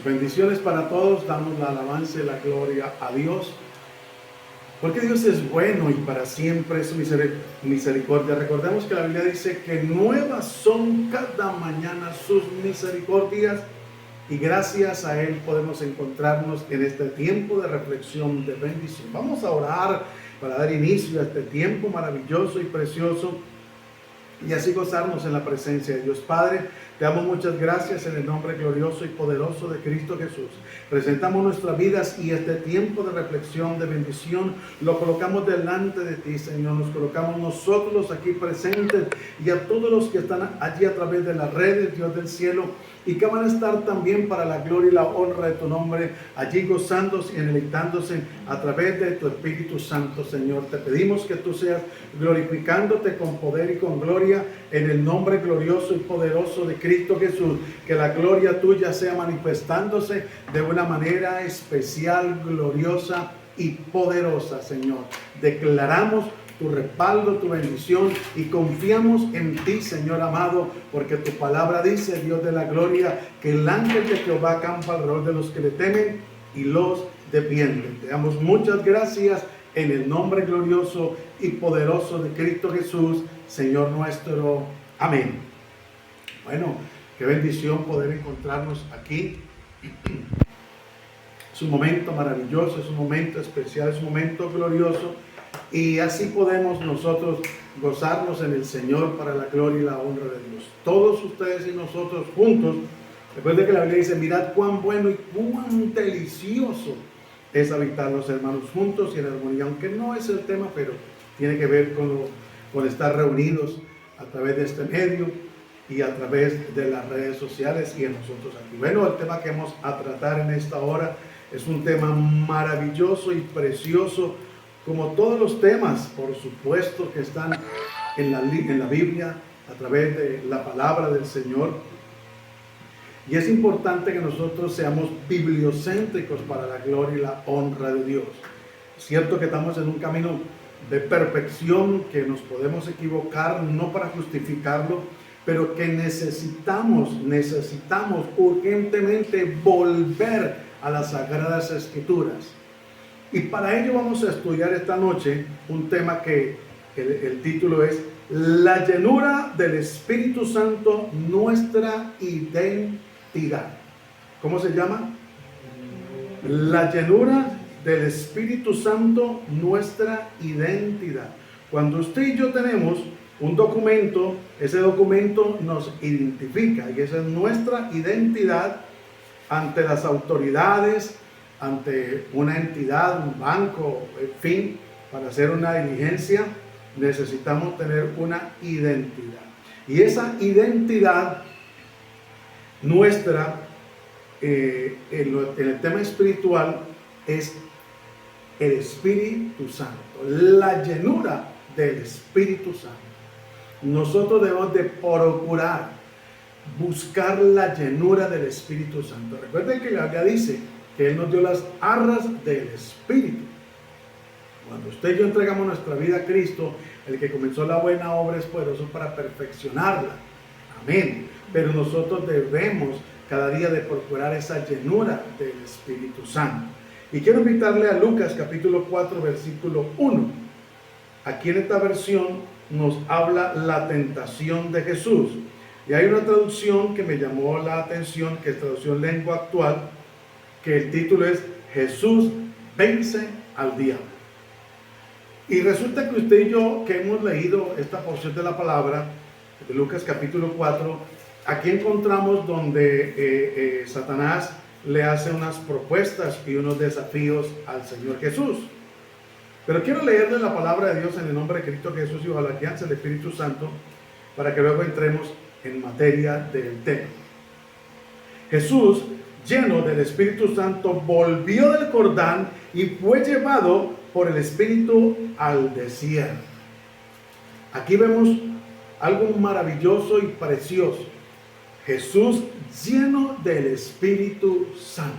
Bendiciones para todos, damos la alabanza y la gloria a Dios, porque Dios es bueno y para siempre es su misericordia. Recordemos que la Biblia dice que nuevas son cada mañana sus misericordias, y gracias a Él podemos encontrarnos en este tiempo de reflexión, de bendición. Vamos a orar para dar inicio a este tiempo maravilloso y precioso, y así gozarnos en la presencia de Dios. Padre, te damos muchas gracias en el nombre glorioso y poderoso de Cristo Jesús. Presentamos nuestras vidas y este tiempo de reflexión, de bendición, lo colocamos delante de ti, Señor. Nos colocamos nosotros aquí presentes y a todos los que están allí a través de las redes, Dios del cielo, y que van a estar también para la gloria y la honra de tu nombre, allí gozándose y deleitándose a través de tu Espíritu Santo, Señor. Te pedimos que tú seas glorificándote con poder y con gloria en el nombre glorioso y poderoso de Cristo Jesús. Que la gloria tuya sea manifestándose de una manera especial, gloriosa y poderosa, Señor. Declaramos tu respaldo, tu bendición, y confiamos en ti, Señor amado, porque tu palabra dice, Dios de la gloria, que el ángel de Jehová acampa alrededor de los que le temen y los defiende. Te damos muchas gracias en el nombre glorioso y poderoso de Cristo Jesús, Señor nuestro. Amén. Bueno, qué bendición poder encontrarnos aquí. Es un momento maravilloso, es un momento especial, es un momento glorioso. Y así podemos nosotros gozarnos en el Señor para la gloria y la honra de Dios. Todos ustedes y nosotros juntos. Recuerden que la Biblia dice, mirad cuán bueno y cuán delicioso es habitar los hermanos juntos y en armonía. Aunque no es el tema, pero tiene que ver con estar reunidos a través de este medio y a través de las redes sociales y en nosotros aquí. Bueno, el tema que vamos a tratar en esta hora es un tema maravilloso y precioso, como todos los temas, por supuesto, que están en la Biblia, a través de la palabra del Señor. Y es importante que nosotros seamos bibliocéntricos para la gloria y la honra de Dios. Es cierto que estamos en un camino de perfección, que nos podemos equivocar, no para justificarlo, pero que necesitamos urgentemente volver a las Sagradas Escrituras. Y para ello vamos a estudiar esta noche un tema que el título es La llenura del Espíritu Santo, nuestra identidad. ¿Cómo se llama? La llenura del Espíritu Santo, nuestra identidad. Cuando usted y yo tenemos un documento, ese documento nos identifica y esa es nuestra identidad ante las autoridades, ante una entidad, un banco, en fin, para hacer una diligencia necesitamos tener una identidad. Y esa identidad nuestra en el tema espiritual es el Espíritu Santo, la llenura del Espíritu Santo. Nosotros debemos de procurar buscar la llenura del Espíritu Santo. Recuerden que la Biblia dice que Él nos dio las arras del Espíritu. Cuando usted y yo entregamos nuestra vida a Cristo, el que comenzó la buena obra es poderoso para perfeccionarla. Amén. Pero nosotros debemos cada día de procurar esa llenura del Espíritu Santo. Y quiero invitarle a Lucas capítulo 4 versículo 1. Aquí en esta versión nos habla la tentación de Jesús. Y hay una traducción que me llamó la atención, que es traducción lengua actual, que el título es Jesús vence al diablo. Y resulta que usted y yo, que hemos leído esta porción de la palabra, de Lucas capítulo 4, aquí encontramos donde Satanás le hace unas propuestas y unos desafíos al Señor Jesús. Pero quiero leerle la palabra de Dios en el nombre de Cristo Jesús y bajo la guianza del Espíritu Santo, para que luego entremos en materia del tema. Jesús, lleno del Espíritu Santo, volvió del Jordán y fue llevado por el Espíritu al desierto. Aquí vemos algo maravilloso y precioso. Jesús lleno del Espíritu Santo.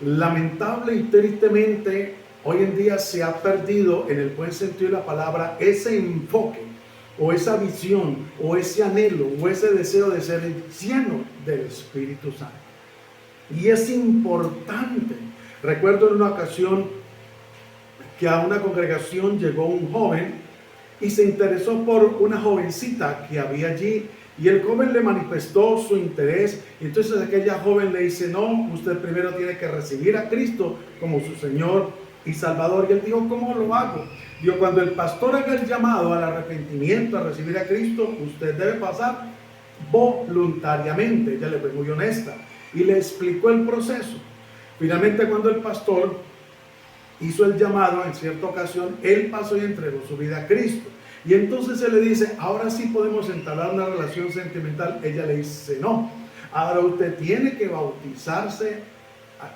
Lamentable y tristemente, hoy en día se ha perdido, en el buen sentido de la palabra, ese enfoque o esa visión o ese anhelo o ese deseo de ser lleno del Espíritu Santo. Y es importante. Recuerdo en una ocasión que a una congregación llegó un joven y se interesó por una jovencita que había allí, y el joven le manifestó su interés. Y entonces aquella joven le dice: no, usted primero tiene que recibir a Cristo como su Señor y Salvador. Y él dijo: ¿cómo lo hago? Dijo: cuando el pastor haga el llamado al arrepentimiento, a recibir a Cristo, usted debe pasar voluntariamente. Ella le fue muy honesta y le explicó el proceso. Finalmente, cuando el pastor hizo el llamado, en cierta ocasión, él pasó y entregó su vida a Cristo. Y entonces él le dice: ahora sí podemos entablar una relación sentimental. Ella le dice: no, ahora usted tiene que bautizarse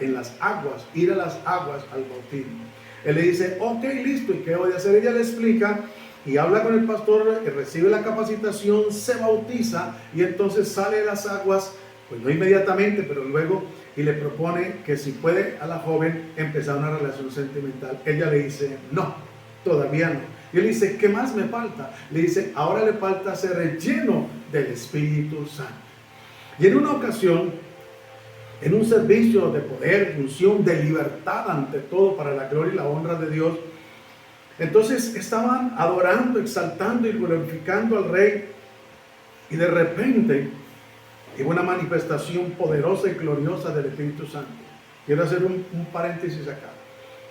en las aguas, ir a las aguas al bautismo. Él le dice: ok, listo, ¿y qué voy a hacer? Ella le explica y habla con el pastor, recibe la capacitación, se bautiza y entonces sale de las aguas, pues no inmediatamente, pero luego, y le propone que si puede a la joven empezar una relación sentimental. Ella le dice: no, todavía no. Y él dice: ¿qué más me falta? Le dice: ahora le falta ser lleno del Espíritu Santo. Y en una ocasión, en un servicio de poder, de unción, de libertad ante todo para la gloria y la honra de Dios, entonces estaban adorando, exaltando y glorificando al Rey, y de repente hubo una manifestación poderosa y gloriosa del Espíritu Santo. Quiero hacer un paréntesis acá.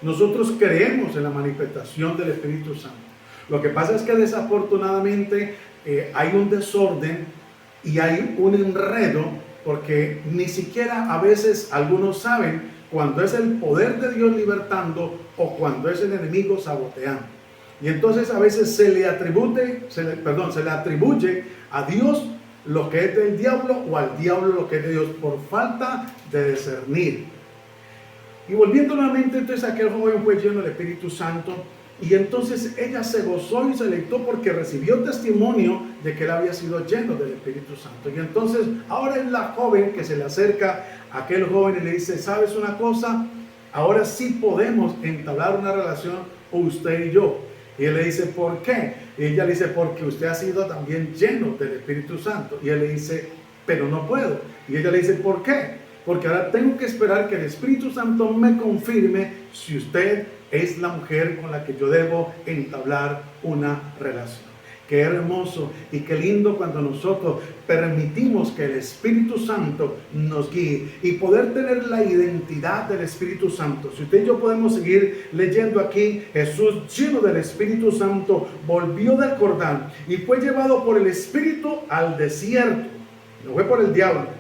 Nosotros creemos en la manifestación del Espíritu Santo. Lo que pasa es que desafortunadamente hay un desorden y hay un enredo, porque ni siquiera a veces algunos saben cuando es el poder de Dios libertando o cuando es el enemigo saboteando. Y entonces a veces se le atribuye a Dios lo que es del diablo o al diablo lo que es de Dios, por falta de discernir. Y volviendo nuevamente, entonces aquel joven fue lleno del Espíritu Santo, y entonces ella se gozó y se alegró porque recibió testimonio de que él había sido lleno del Espíritu Santo. Y entonces ahora es la joven que se le acerca a aquel joven y le dice: ¿sabes una cosa? Ahora sí podemos entablar una relación usted y yo. Y él le dice: ¿por qué? Y ella le dice: porque usted ha sido también lleno del Espíritu Santo. Y él le dice: pero no puedo. Y ella le dice: ¿por qué? Porque ahora tengo que esperar que el Espíritu Santo me confirme si usted es la mujer con la que yo debo entablar una relación. Qué hermoso y qué lindo cuando nosotros permitimos que el Espíritu Santo nos guíe y poder tener la identidad del Espíritu Santo. Si usted y yo podemos seguir leyendo aquí, Jesús, lleno del Espíritu Santo, volvió del Jordán y fue llevado por el Espíritu al desierto. No fue por el diablo.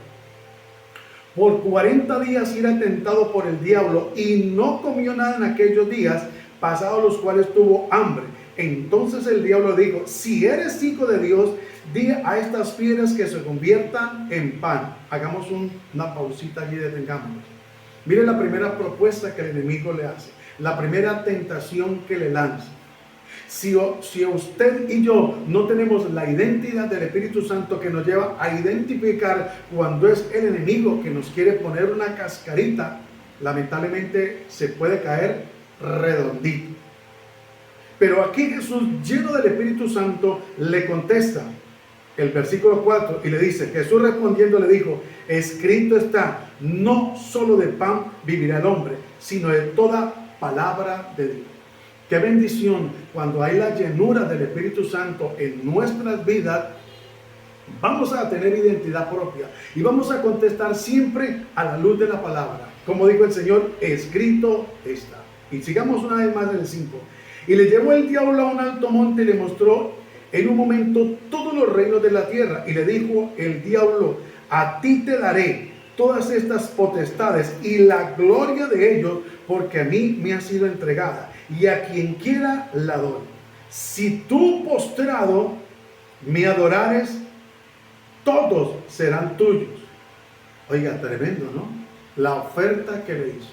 Por 40 días era tentado por el diablo y no comió nada en aquellos días, pasados los cuales tuvo hambre. Entonces el diablo dijo: si eres hijo de Dios, di a estas piedras que se conviertan en pan. Hagamos una pausita allí, detengámonos. Mire la primera propuesta que el enemigo le hace, la primera tentación que le lanza. Si usted y yo no tenemos la identidad del Espíritu Santo que nos lleva a identificar cuando es el enemigo que nos quiere poner una cascarita, lamentablemente se puede caer redondito. Pero aquí Jesús, lleno del Espíritu Santo, le contesta el versículo 4 y le dice: Jesús respondiendo le dijo: escrito está, no solo de pan vivirá el hombre, sino de toda palabra de Dios. Qué bendición cuando hay la llenura del Espíritu Santo en nuestras vidas. Vamos a tener identidad propia y vamos a contestar siempre a la luz de la palabra. Como dijo el Señor, escrito está. Y sigamos una vez más en el 5. Y le llevó el diablo a un alto monte y le mostró en un momento todos los reinos de la tierra. Y le dijo el diablo: a ti te daré todas estas potestades y la gloria de ellos, porque a mí me ha sido entregada, y a quien quiera la doy. Si tú postrado me adorares, todos serán tuyos. Oiga, tremendo, ¿no? La oferta que le hizo.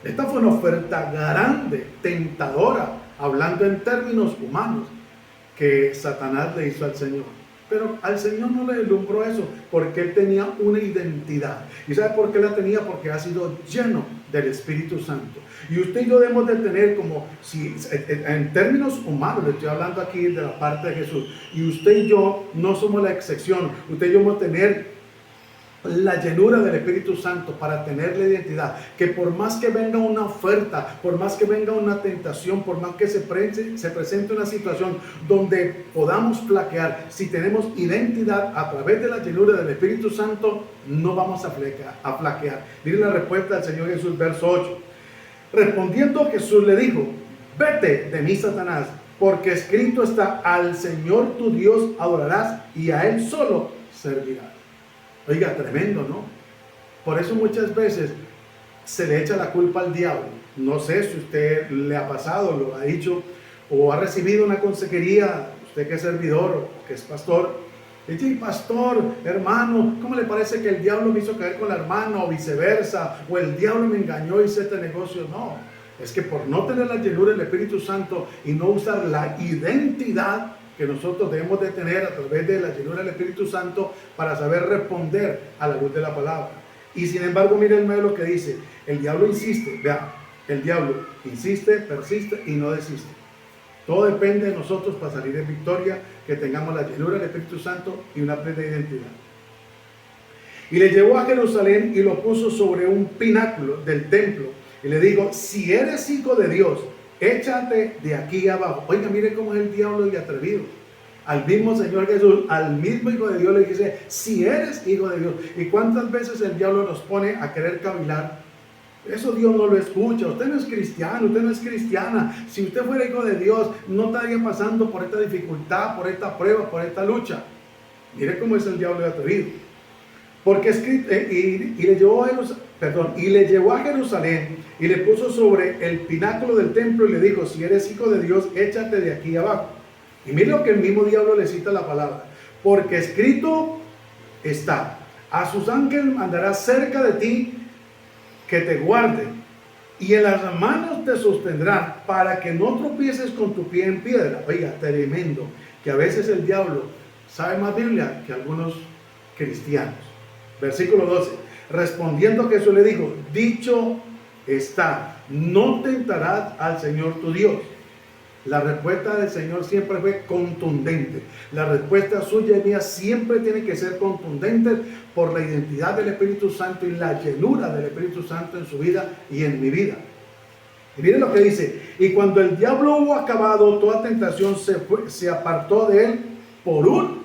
Esta fue una oferta grande, tentadora, hablando en términos humanos, que Satanás le hizo al Señor. Pero al Señor no le deslumbró eso, porque Él tenía una identidad. ¿Y sabe por qué la tenía? Porque ha sido lleno del Espíritu Santo. Y usted y yo debemos de tener, como si en términos humanos, le estoy hablando aquí de la parte de Jesús, y usted y yo no somos la excepción. Usted y yo debemos tener la llenura del Espíritu Santo para tener la identidad, que por más que venga una oferta, por más que venga una tentación, por más que se presente una situación donde podamos flaquear, si tenemos identidad a través de la llenura del Espíritu Santo, no vamos a flaquear. Miren la respuesta del Señor Jesús, verso 8. Respondiendo Jesús le dijo: vete de mí, Satanás, porque escrito está: al Señor tu Dios adorarás y a Él solo servirás. Oiga, tremendo, ¿no? Por eso muchas veces se le echa la culpa al diablo. No sé si usted le ha pasado, lo ha dicho, o ha recibido una consejería, usted que es servidor o que es pastor. Dice: pastor, hermano, ¿cómo le parece que el diablo me hizo caer con la hermana, o viceversa? O el diablo me engañó y hice este negocio. No, es que por no tener la llenura del Espíritu Santo y no usar la identidad que nosotros debemos de tener a través de la llenura del Espíritu Santo para saber responder a la luz de la palabra. Y sin embargo, miren lo que dice: el diablo insiste, vea, el diablo insiste, persiste y no desiste. Todo depende de nosotros para salir en victoria, que tengamos la llenura del Espíritu Santo y una plena identidad. Y le llevó a Jerusalén y lo puso sobre un pináculo del templo y le dijo: si eres hijo de Dios, échate de aquí abajo. Oiga, mire cómo es el diablo de atrevido. Al mismo Señor Jesús, al mismo Hijo de Dios le dice: si eres hijo de Dios. ¿Y cuántas veces el diablo nos pone a querer cavilar? Eso Dios no lo escucha. Usted no es cristiano, usted no es cristiana. Si usted fuera hijo de Dios, no estaría pasando por esta dificultad, por esta prueba, por esta lucha. Mire cómo es el diablo de atrevido. Porque le llevó a Jerusalén y le puso sobre el pináculo del templo y le dijo: si eres hijo de Dios, échate de aquí abajo. Y mire lo que el mismo diablo le cita la palabra: porque escrito está: a sus ángeles mandará cerca de ti que te guarden, y en las manos te sostendrán para que no tropieces con tu pie en piedra. Oiga, tremendo, que a veces el diablo sabe más Biblia que algunos cristianos. Versículo 12. Respondiendo Jesús le dijo: dicho está, no tentarás al Señor tu Dios. La respuesta del Señor siempre fue contundente. La respuesta suya y mía siempre tiene que ser contundente por la identidad del Espíritu Santo y la llenura del Espíritu Santo en su vida y en mi vida. Y miren lo que dice: y cuando el diablo hubo acabado toda tentación, se apartó de él por un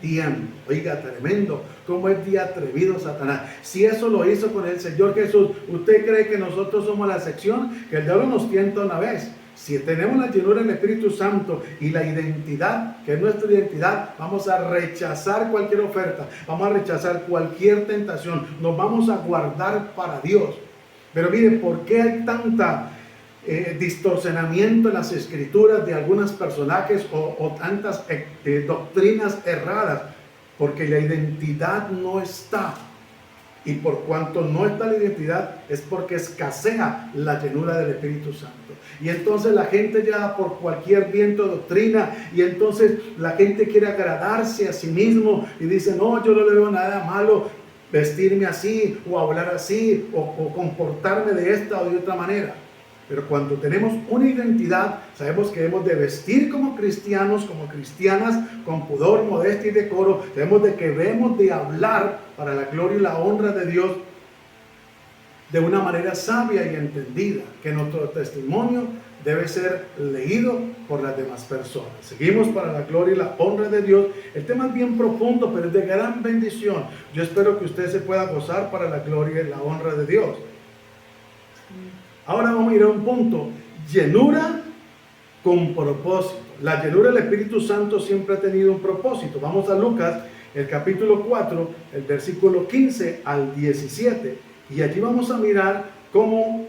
tiempo. Oiga, tremendo, cómo es de atrevido Satanás. Si eso lo hizo con el Señor Jesús, ¿usted cree que nosotros somos la excepción? Que el diablo nos tienta una vez. Si tenemos la llenura del Espíritu Santo y la identidad, que es nuestra identidad, vamos a rechazar cualquier oferta, vamos a rechazar cualquier tentación, nos vamos a guardar para Dios. Pero miren, ¿por qué hay tanta distorsionamiento en las escrituras de algunos personajes o tantas doctrinas erradas? Porque la identidad no está. Y por cuanto no está la identidad, es porque escasea la llenura del Espíritu Santo. Y entonces la gente ya por cualquier viento de doctrina, y entonces la gente quiere agradarse a sí mismo y dice: no, yo no le veo nada malo vestirme así, o hablar así, o comportarme de esta o de otra manera. Pero cuando tenemos una identidad, sabemos que debemos de vestir como cristianos, como cristianas, con pudor, modestia y decoro. Sabemos de que debemos de hablar para la gloria y la honra de Dios de una manera sabia y entendida, que nuestro testimonio debe ser leído por las demás personas. Seguimos para la gloria y la honra de Dios. El tema es bien profundo, pero es de gran bendición. Yo espero que usted se pueda gozar para la gloria y la honra de Dios. Ahora vamos a ir a un punto: llenura con propósito. La llenura del Espíritu Santo siempre ha tenido un propósito. Vamos a Lucas, el capítulo 4, el versículo 15 al 17. Y allí vamos a mirar cómo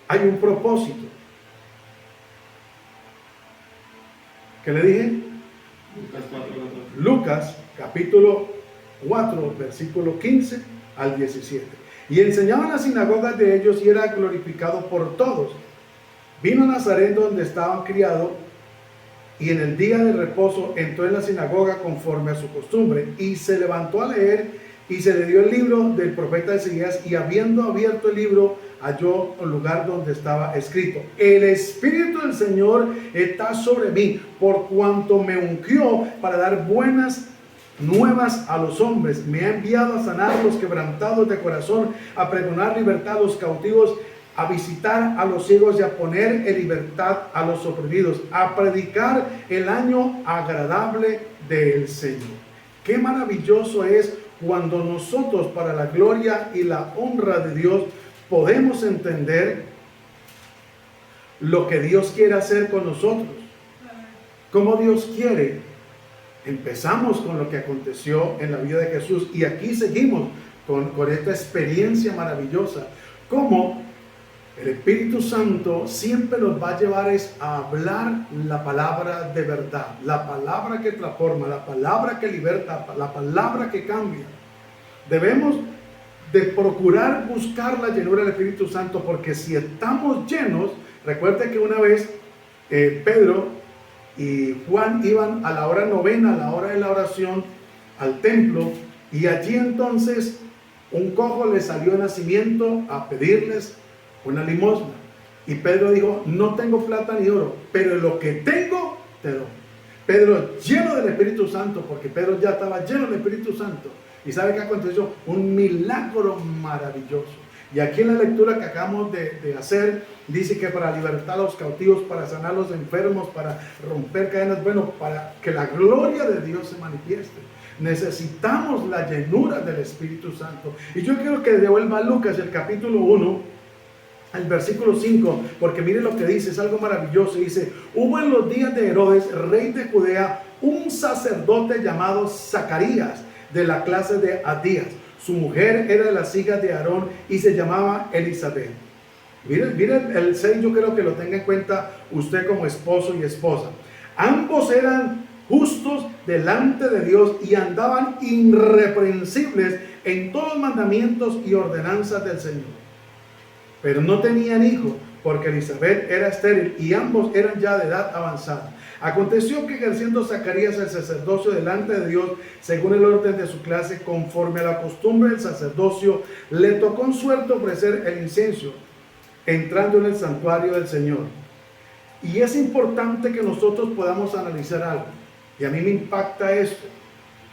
hay un propósito. ¿Qué le dije? Lucas, capítulo 4, versículo 15 al 17. Y enseñaba en las sinagogas de ellos y era glorificado por todos. Vino a Nazaret, donde estaba criado, y en el día de reposo entró en la sinagoga conforme a su costumbre, y se levantó a leer, y se le dio el libro del profeta Isaías, y habiendo abierto el libro, halló un lugar donde estaba escrito: el Espíritu del Señor está sobre mí, por cuanto me ungió para dar buenas nuevas a los hombres. Me ha enviado a sanar a los quebrantados de corazón, a pregonar libertad a los cautivos, a visitar a los ciegos y a poner en libertad a los oprimidos, a predicar el año agradable del Señor. Qué maravilloso es cuando nosotros, para la gloria y la honra de Dios, podemos entender lo que Dios quiere hacer con nosotros. Cómo Dios quiere. Empezamos con lo que aconteció en la vida de Jesús y aquí seguimos con esta experiencia maravillosa. Cómo el Espíritu Santo siempre nos va a llevar a hablar la palabra de verdad, la palabra que transforma, la palabra que liberta, la palabra que cambia. Debemos de procurar buscar la llenura del Espíritu Santo, porque si estamos llenos, recuerde que una vez Pedro y Juan iban a la hora novena, a la hora de la oración, al templo, y allí entonces un cojo le salió de nacimiento a pedirles una limosna. Y Pedro dijo: no tengo plata ni oro, pero lo que tengo te doy. Pedro, lleno del Espíritu Santo, porque Pedro ya estaba lleno del Espíritu Santo. ¿Y sabe qué aconteció? Un milagro maravilloso. Y aquí en la lectura que acabamos de hacer, dice que para libertar a los cautivos, para sanar a los enfermos, para romper cadenas, bueno, para que la gloria de Dios se manifieste. Necesitamos la llenura del Espíritu Santo. Y yo quiero que devuelva Lucas el capítulo 1, al versículo 5, porque mire lo que dice, es algo maravilloso. Dice: hubo en los días de Herodes, rey de Judea, un sacerdote llamado Zacarías, de la clase de Abías. Su mujer era de las hijas de Aarón y se llamaba Elizabeth. Mire el 6, yo creo que lo tenga en cuenta usted como esposo y esposa. Ambos eran justos delante de Dios y andaban irreprensibles en todos los mandamientos y ordenanzas del Señor. Pero no tenían hijo, porque Elizabeth era estéril y ambos eran ya de edad avanzada. Aconteció que, ejerciendo Zacarías el sacerdocio delante de Dios, según el orden de su clase, conforme a la costumbre del sacerdocio, le tocó en suerte ofrecer el incienso, entrando en el santuario del Señor. Y es importante que nosotros podamos analizar algo. Y a mí me impacta esto,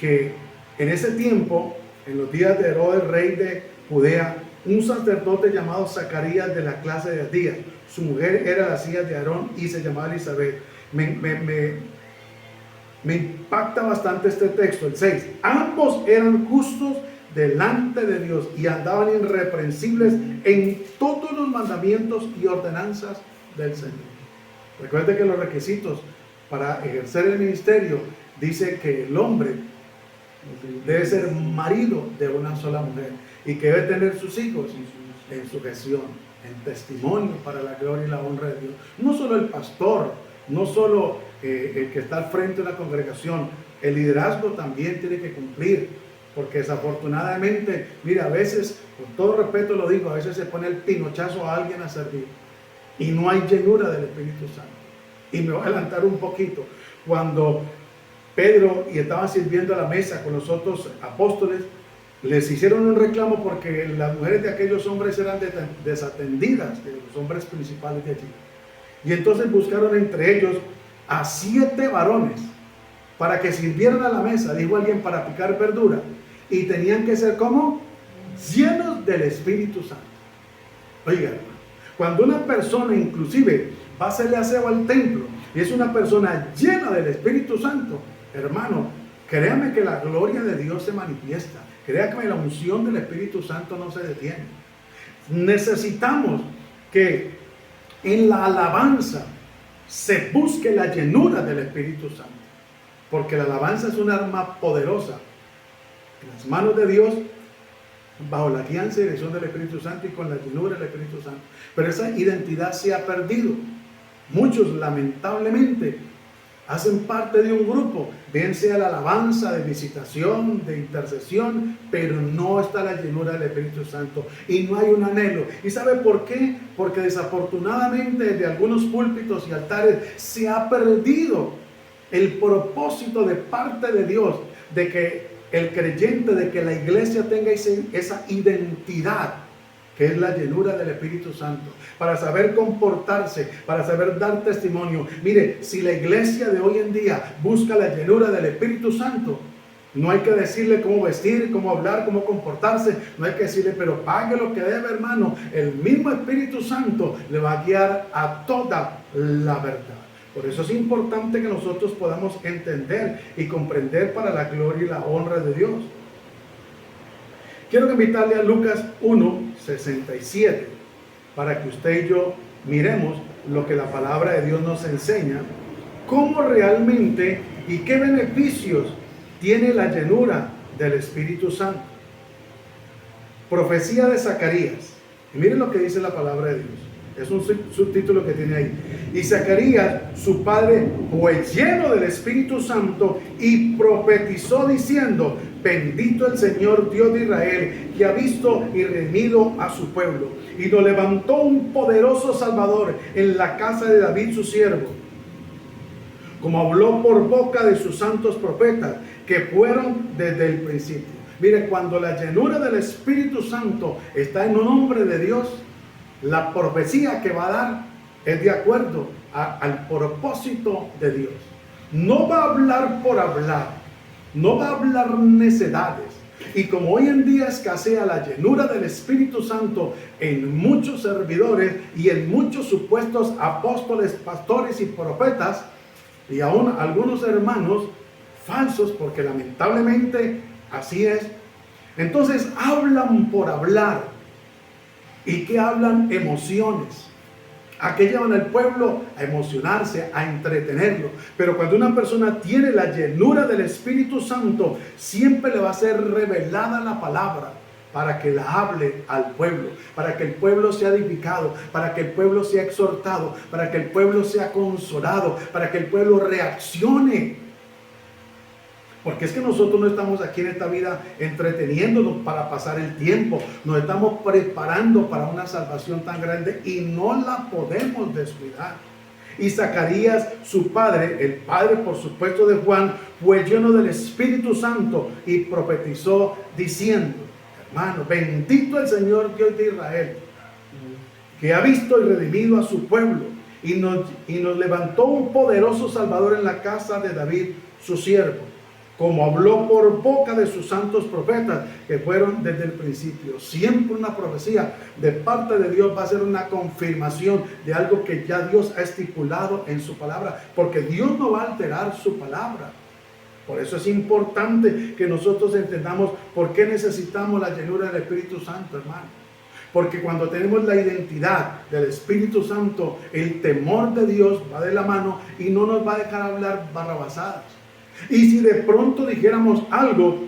que en ese tiempo, en los días de Herodes, rey de Judea, un sacerdote llamado Zacarías, de la clase de Abías, su mujer era de las hijas de Aarón y se llamaba Elizabeth. Me impacta bastante este texto, el 6. Ambos eran justos delante de Dios y andaban irreprensibles en todos los mandamientos y ordenanzas del Señor. Recuerde que los requisitos para ejercer el ministerio dice que el hombre debe ser marido de una sola mujer y que debe tener sus hijos en sujeción, en testimonio para la gloria y la honra de Dios. No solo el pastor, no solo el que está al frente de la congregación, el liderazgo también tiene que cumplir, porque desafortunadamente, mira, a veces, con todo respeto lo digo, a veces se pone el pinochazo a alguien a servir y no hay llenura del Espíritu Santo. Y me voy a adelantar un poquito. Cuando Pedro y estaban sirviendo a la mesa con los otros apóstoles, les hicieron un reclamo porque las mujeres de aquellos hombres eran desatendidas, de los hombres principales de allí. Y entonces buscaron entre ellos a 7 varones para que sirvieran a la mesa, dijo alguien, para picar verdura. Y tenían que ser como llenos del Espíritu Santo. Oiga, cuando una persona inclusive va a hacerle aseo al templo y es una persona llena del Espíritu Santo, hermano, créame que la gloria de Dios se manifiesta. Créame que la unción del Espíritu Santo no se detiene. Necesitamos que en la alabanza se busque la llenura del Espíritu Santo, porque la alabanza es un arma poderosa en las manos de Dios, bajo la guianza y dirección del Espíritu Santo y con la llenura del Espíritu Santo. Pero esa identidad se ha perdido. Muchos, lamentablemente, hacen parte de un grupo, bien sea la alabanza, de visitación, de intercesión, pero no está la llenura del Espíritu Santo y no hay un anhelo. ¿Y sabe por qué? Porque desafortunadamente de algunos púlpitos y altares se ha perdido el propósito de parte de Dios, de que el creyente, de que la iglesia tenga esa identidad, que es la llenura del Espíritu Santo, para saber comportarse, para saber dar testimonio. Mire, si la iglesia de hoy en día busca la llenura del Espíritu Santo, No hay que decirle cómo vestir, cómo hablar, cómo comportarse. No hay que decirle, pero pague lo que debe, hermano. El mismo Espíritu Santo le va a guiar a toda la verdad. Por eso es importante que nosotros podamos entender y comprender para la gloria y la honra de Dios. Quiero invitarle a Lucas 1:67 para que usted y yo miremos lo que la palabra de Dios nos enseña, cómo realmente y qué beneficios tiene la llenura del Espíritu Santo. Profecía de Zacarías. Y miren lo que dice la palabra de Dios. Es un subtítulo que tiene ahí. Y Zacarías, su padre, fue lleno del Espíritu Santo y profetizó diciendo: bendito el Señor Dios de Israel, que ha visto y redimido a su pueblo, y nos levantó un poderoso Salvador en la casa de David su siervo, como habló por boca de sus santos profetas, que fueron desde el principio. Mire, cuando la llenura del Espíritu Santo está en un hombre de Dios, la profecía que va a dar es de acuerdo al propósito de Dios. No va a hablar por hablar, no va a hablar necedades. Y como hoy en día escasea la llenura del Espíritu Santo en muchos servidores y en muchos supuestos apóstoles, pastores y profetas, y aún algunos hermanos falsos, porque lamentablemente así es, entonces hablan por hablar. ¿Y qué hablan? Emociones. ¿A qué llevan al pueblo? A emocionarse, a entretenerlo. Pero cuando una persona tiene la llenura del Espíritu Santo, siempre le va a ser revelada la palabra para que la hable al pueblo, para que el pueblo sea edificado, para que el pueblo sea exhortado, para que el pueblo sea consolado, para que el pueblo reaccione. Porque es que nosotros no estamos aquí en esta vida entreteniéndonos para pasar el tiempo. Nos estamos preparando para una salvación tan grande y no la podemos descuidar. Y Zacarías, su padre, el padre por supuesto de Juan, fue lleno del Espíritu Santo y profetizó diciendo: hermano, bendito el Señor Dios de Israel, que ha visto y redimido a su pueblo y nos levantó un poderoso Salvador en la casa de David, su siervo, como habló por boca de sus santos profetas, que fueron desde el principio. Siempre una profecía de parte de Dios va a ser una confirmación de algo que ya Dios ha estipulado en su palabra, porque Dios no va a alterar su palabra. Por eso es importante que nosotros entendamos por qué necesitamos la llenura del Espíritu Santo, hermano. Porque cuando tenemos la identidad del Espíritu Santo, el temor de Dios va de la mano y no nos va a dejar hablar barrabasadas. Y si de pronto dijéramos algo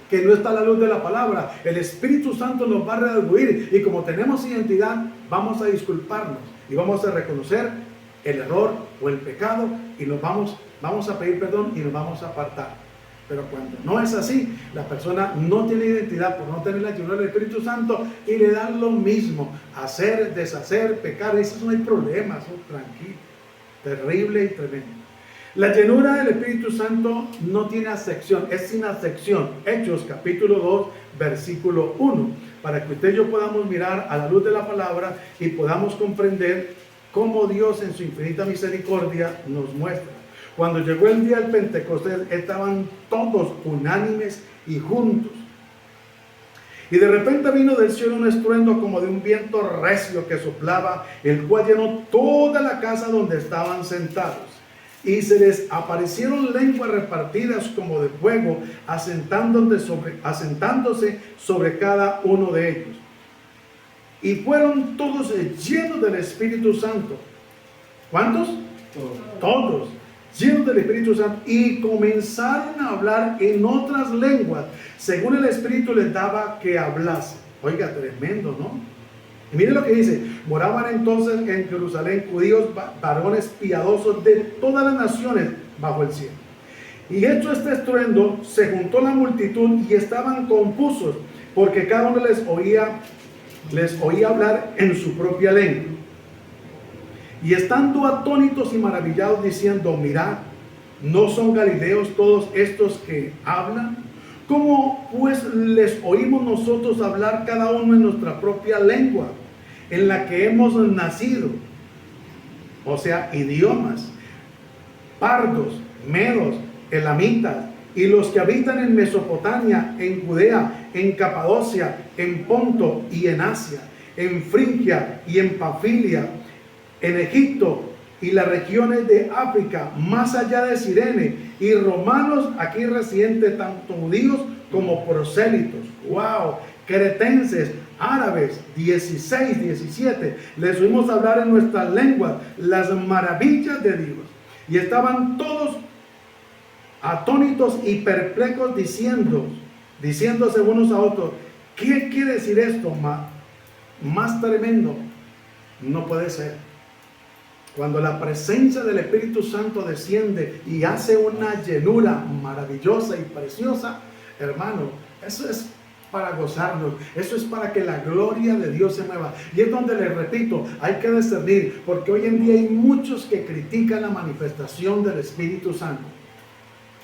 que no está a la luz de la palabra, el Espíritu Santo nos va a redarguir, y como tenemos identidad, vamos a disculparnos y vamos a reconocer el error o el pecado y vamos a pedir perdón y nos vamos a apartar. Pero cuando no es así, la persona no tiene identidad por no tener la llenura del Espíritu Santo y le dan lo mismo: hacer, deshacer, pecar. Eso no hay problema, eso es tranquilo, terrible y tremendo. La llenura del Espíritu Santo no tiene acepción, es sin acepción. Hechos capítulo 2, versículo 1, para que usted y yo podamos mirar a la luz de la palabra y podamos comprender cómo Dios en su infinita misericordia nos muestra. Cuando llegó el día del Pentecostés, estaban todos unánimes y juntos. Y de repente vino del cielo un estruendo como de un viento recio que soplaba, el cual llenó toda la casa donde estaban sentados. Y se les aparecieron lenguas repartidas como de fuego, asentándose sobre cada uno de ellos. Y fueron todos llenos del Espíritu Santo. ¿Cuántos? Todos llenos del Espíritu Santo, y comenzaron a hablar en otras lenguas, según el Espíritu les daba que hablase. Oiga, tremendo, ¿no? Y miren lo que dice: moraban entonces en Jerusalén judíos, varones piadosos de todas las naciones bajo el cielo. Y hecho este estruendo, se juntó la multitud y estaban confusos, porque cada uno les oía hablar en su propia lengua. Y estando atónitos y maravillados, diciendo: mirad, ¿no son galileos todos estos que hablan? ¿Cómo pues les oímos nosotros hablar cada uno en nuestra propia lengua, en la que hemos nacido? O sea, idiomas: pardos, medos, elamitas, y los que habitan en Mesopotamia, en Judea, en Capadocia, en Ponto y en Asia, en Frigia y en Panfilia, en Egipto y las regiones de África, más allá de Cirene, y romanos aquí residentes, tanto judíos como prosélitos. ¡Wow! Cretenses, árabes, 16, 17. Les oímos hablar en nuestras lenguas las maravillas de Dios. Y estaban todos atónitos y perplejos diciéndose unos a otros, ¿qué quiere decir esto? Más tremendo no puede ser. Cuando la presencia del Espíritu Santo desciende y hace una llenura maravillosa y preciosa, hermano, eso es para gozarnos, eso es para que la gloria de Dios se mueva. Y es donde les repito, hay que discernir, porque hoy en día hay muchos que critican la manifestación del Espíritu Santo.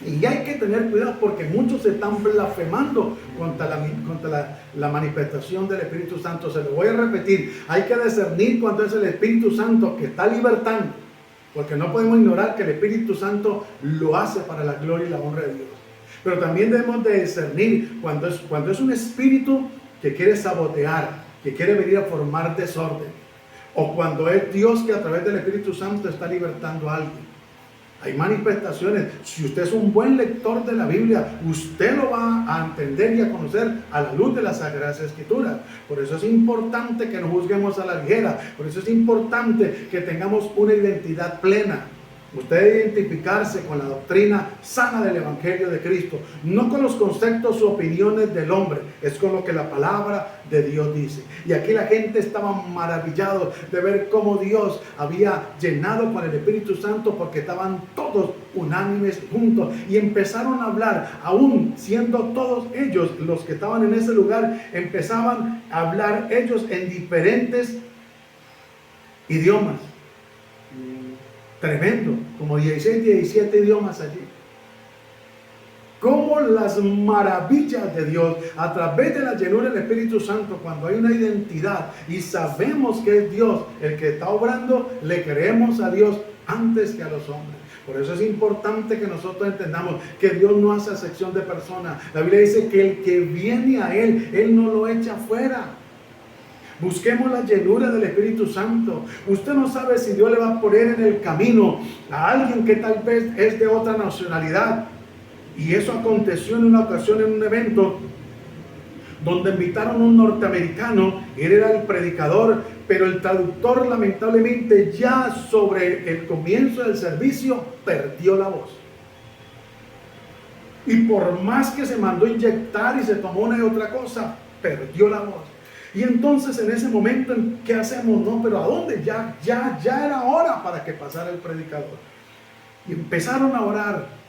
Y hay que tener cuidado porque muchos están blasfemando contra la manifestación del Espíritu Santo. Se lo voy a repetir, hay que discernir cuando es el Espíritu Santo que está libertando, porque no podemos ignorar que el Espíritu Santo lo hace para la gloria y la honra de Dios. Pero también debemos de discernir cuando es un espíritu que quiere sabotear, que quiere venir a formar desorden, o cuando es Dios que a través del Espíritu Santo está libertando a alguien. Hay manifestaciones. Si usted es un buen lector de la Biblia, usted lo va a entender y a conocer a la luz de las Sagradas Escrituras. Por eso es importante que no juzguemos a la ligera. Por eso es importante que tengamos una identidad plena. Usted debe identificarse con la doctrina sana del Evangelio de Cristo, no con los conceptos u opiniones del hombre, es con lo que la palabra de Dios dice. Y aquí la gente estaba maravillado de ver cómo Dios había llenado con el Espíritu Santo, porque estaban todos unánimes juntos y empezaron a hablar, aún siendo todos ellos los que estaban en ese lugar, empezaban a hablar ellos en diferentes idiomas. Tremendo, como 16, 17 idiomas allí. Como las maravillas de Dios a través de la llenura del Espíritu Santo, cuando hay una identidad y sabemos que es Dios el que está obrando, le creemos a Dios antes que a los hombres. Por eso es importante que nosotros entendamos que Dios no hace acepción de personas. La Biblia dice que el que viene a Él no lo echa fuera. Busquemos la llenura del Espíritu Santo. Usted no sabe si Dios le va a poner en el camino a alguien que tal vez es de otra nacionalidad. Y eso aconteció en una ocasión en un evento donde invitaron a un norteamericano. Él era el predicador, pero el traductor lamentablemente ya sobre el comienzo del servicio perdió la voz. Y por más que se mandó inyectar y se tomó una y otra cosa, perdió la voz. Y entonces en ese momento, ¿qué hacemos? No, pero ¿a dónde? Ya era hora para que pasara el predicador. Y empezaron a orar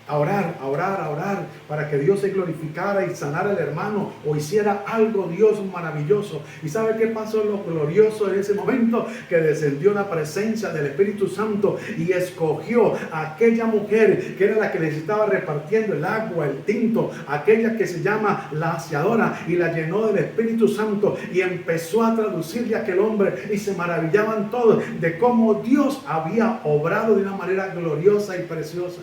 para que Dios se glorificara y sanara al hermano o hiciera algo Dios maravilloso. ¿Y sabe qué pasó? Lo glorioso en ese momento, que descendió la presencia del Espíritu Santo y escogió a aquella mujer que era la que les estaba repartiendo el agua, el tinto, aquella que se llama la haciadora, y la llenó del Espíritu Santo y empezó a traducirle a aquel hombre, y se maravillaban todos de cómo Dios había obrado de una manera gloriosa y preciosa.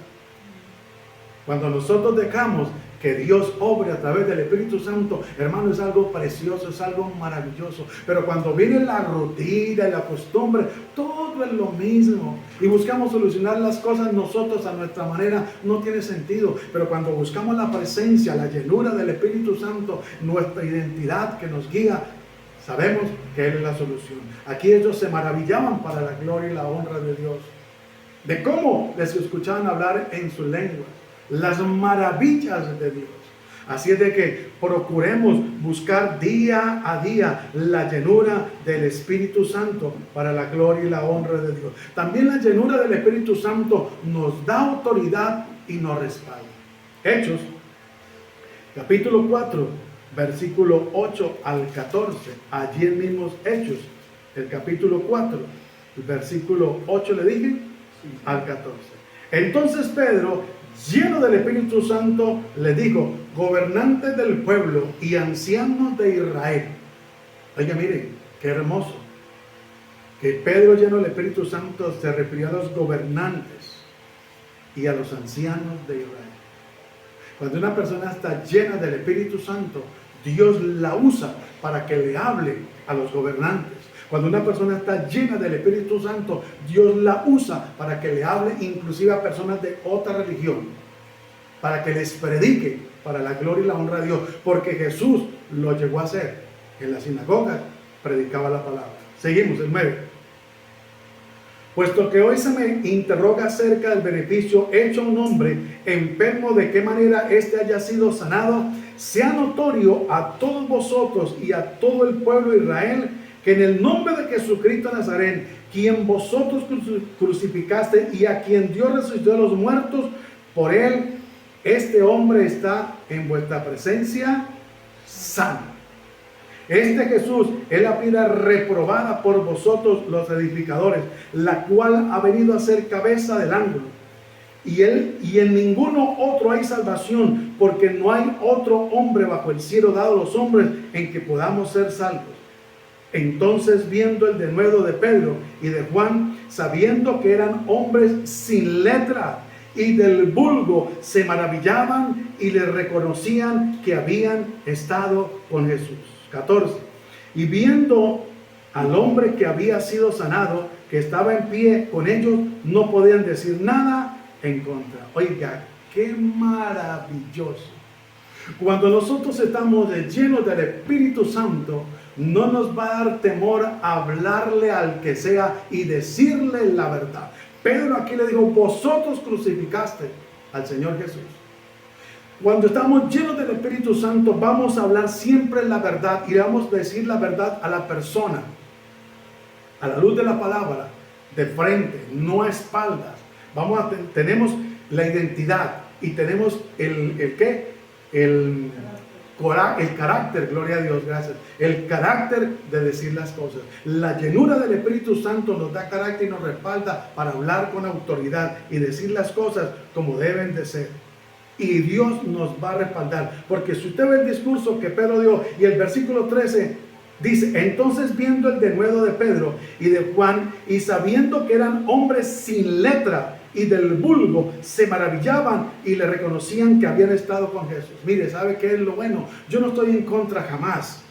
Cuando nosotros dejamos que Dios obre a través del Espíritu Santo, hermano, es algo precioso, es algo maravilloso. Pero cuando viene la rutina y la costumbre, todo es lo mismo. Y buscamos solucionar las cosas nosotros a nuestra manera, no tiene sentido. Pero cuando buscamos la presencia, la llenura del Espíritu Santo, nuestra identidad que nos guía, sabemos que Él es la solución. Aquí ellos se maravillaban para la gloria y la honra de Dios, de cómo les escuchaban hablar en su lengua, las maravillas de Dios. Así es de que procuremos buscar día a día la llenura del Espíritu Santo para la gloria y la honra de Dios. También la llenura del Espíritu Santo nos da autoridad y nos respalda. Hechos, capítulo 4, versículo 8 al 14. Allí en mismos Hechos, el capítulo 4, el versículo 8 le dije, al 14. Entonces Pedro, lleno del Espíritu Santo, le dijo: gobernantes del pueblo y ancianos de Israel. Oiga, miren, qué hermoso, que Pedro, lleno del Espíritu Santo, se refirió a los gobernantes y a los ancianos de Israel. Cuando una persona está llena del Espíritu Santo, Dios la usa para que le hable a los gobernantes. Cuando una persona está llena del Espíritu Santo, Dios la usa para que le hable inclusive a personas de otra religión, para que les predique para la gloria y la honra de Dios, porque Jesús lo llegó a hacer. En la sinagoga predicaba la palabra. Seguimos, el 9. Puesto que hoy se me interroga acerca del beneficio hecho a un hombre enfermo, de qué manera éste haya sido sanado, sea notorio a todos vosotros y a todo el pueblo de Israel, que en el nombre de Jesucristo Nazaret, quien vosotros crucificaste y a quien Dios resucitó de los muertos, por él este hombre está en vuestra presencia sano. Este Jesús es la piedra reprobada por vosotros los edificadores, la cual ha venido a ser cabeza del ángulo. Y en ninguno otro hay salvación, porque no hay otro hombre bajo el cielo dado a los hombres en que podamos ser salvos. Entonces, viendo el denuedo de Pedro y de Juan, sabiendo que eran hombres sin letra y del vulgo, se maravillaban y les reconocían que habían estado con Jesús. 14. Y viendo al hombre que había sido sanado, que estaba en pie con ellos, no podían decir nada en contra. Oiga, qué maravilloso. Cuando nosotros estamos llenos del Espíritu Santo, no nos va a dar temor a hablarle al que sea y decirle la verdad. Pedro aquí le dijo, vosotros crucificaste al Señor Jesús. Cuando estamos llenos del Espíritu Santo, vamos a hablar siempre la verdad y vamos a decir la verdad a la persona, a la luz de la palabra, de frente, no a espaldas. Tenemos la identidad y tenemos el carácter, gloria a Dios, gracias, el carácter de decir las cosas. La llenura del Espíritu Santo nos da carácter y nos respalda para hablar con autoridad y decir las cosas como deben de ser. Y Dios nos va a respaldar, porque si usted ve el discurso que Pedro dio y el versículo 13 dice, entonces viendo el denuedo de Pedro y de Juan y sabiendo que eran hombres sin letra y del vulgo, se maravillaban y le reconocían que habían estado con Jesús. Mire, ¿sabe qué es lo bueno? Yo no estoy en contra jamás.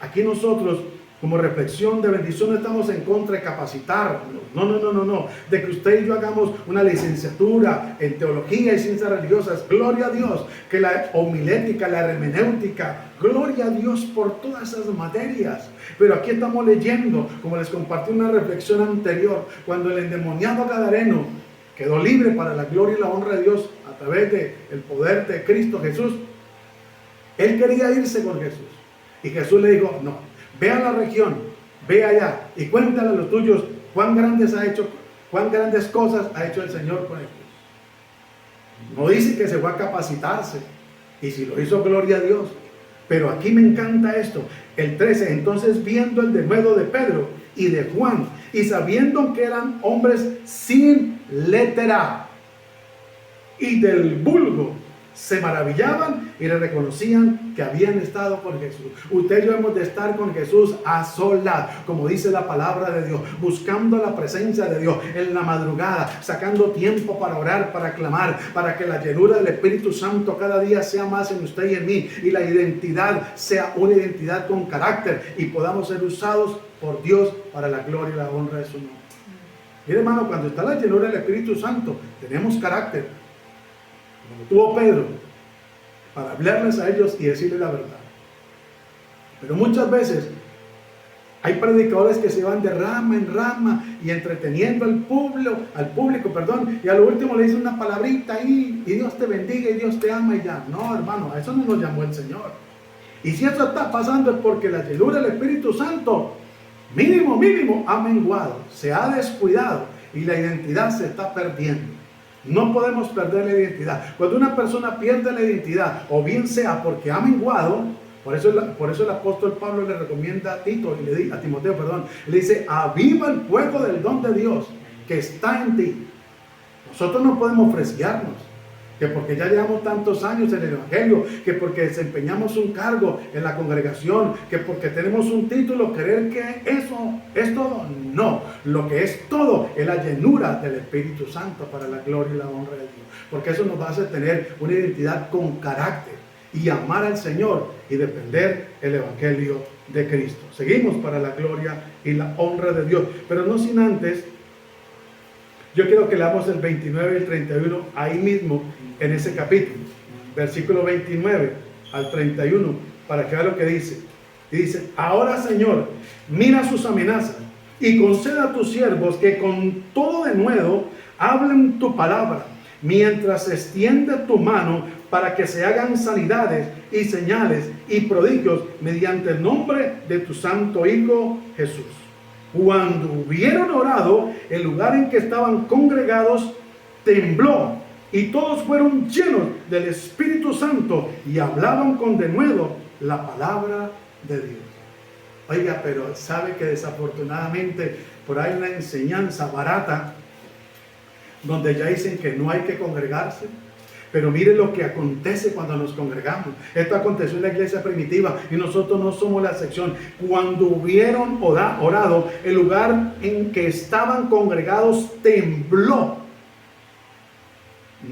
Aquí nosotros, como reflexión de bendición, no estamos en contra de capacitarnos. No. De que usted y yo hagamos una licenciatura en teología y ciencias religiosas. Gloria a Dios. Que la homilética, la hermenéutica, gloria a Dios por todas esas materias. Pero aquí estamos leyendo, como les compartí una reflexión anterior, cuando el endemoniado gadareno quedó libre para la gloria y la honra de Dios a través del poder de Cristo Jesús. Él quería irse con Jesús. Y Jesús le dijo, no, ve a la región, ve allá y cuéntale a los tuyos cuán grandes cosas ha hecho el Señor con ellos. No dice que se fue a capacitarse. Y si lo hizo, gloria a Dios. Pero aquí me encanta esto. El 13, entonces viendo el denuedo de Pedro y de Juan, y sabiendo que eran hombres sin letra y del vulgo, se maravillaban y le reconocían que habían estado con Jesús. Usted y yo hemos de estar con Jesús a solas, como dice la palabra de Dios, buscando la presencia de Dios en la madrugada, sacando tiempo para orar, para clamar, para que la llenura del Espíritu Santo cada día sea más en usted y en mí, y la identidad sea una identidad con carácter y podamos ser usados por Dios para la gloria y la honra de su nombre. Mire, hermano, cuando está la llenura del Espíritu Santo, tenemos carácter, como tuvo Pedro, para hablarles a ellos y decirles la verdad. Pero muchas veces hay predicadores que se van de rama en rama y entreteniendo al público, y a lo último le dicen una palabrita ahí y Dios te bendiga y Dios te ama y ya. No, hermano, a eso no nos llamó el Señor. Y si eso está pasando es porque la llenura del Espíritu Santo mínimo ha menguado, se ha descuidado y la identidad se está perdiendo. No podemos perder la identidad. Cuando una persona pierde la identidad, o bien sea porque ha menguado, por eso el apóstol Pablo le recomienda a Timoteo, le dice, aviva el fuego del don de Dios que está en ti. Nosotros no podemos fresquearnos. que porque ya llevamos tantos años en el Evangelio, que porque desempeñamos un cargo en la congregación, que porque tenemos un título, creer que eso es todo. No, lo que es todo es la llenura del Espíritu Santo para la gloria y la honra de Dios, porque eso nos va a hacer tener una identidad con carácter y amar al Señor y defender el Evangelio de Cristo. Seguimos para la gloria y la honra de Dios, pero no sin antes. Yo quiero que leamos el 29 y el 31 ahí mismo en ese capítulo, versículo 29 al 31, para que vea lo que dice. Y dice: ahora, Señor, mira sus amenazas y conceda a tus siervos que con todo denuedo hablen tu palabra, mientras extiende tu mano para que se hagan sanidades y señales y prodigios mediante el nombre de tu santo Hijo Jesús. Cuando hubieron orado, el lugar en que estaban congregados tembló, y todos fueron llenos del Espíritu Santo y hablaban con denuedo la palabra de Dios. Oiga, pero sabe que desafortunadamente por ahí una enseñanza barata donde ya dicen que no hay que congregarse. Pero mire lo que acontece cuando nos congregamos. Esto aconteció en la iglesia primitiva y nosotros no somos la excepción. Cuando hubieron orado, el lugar en que estaban congregados tembló.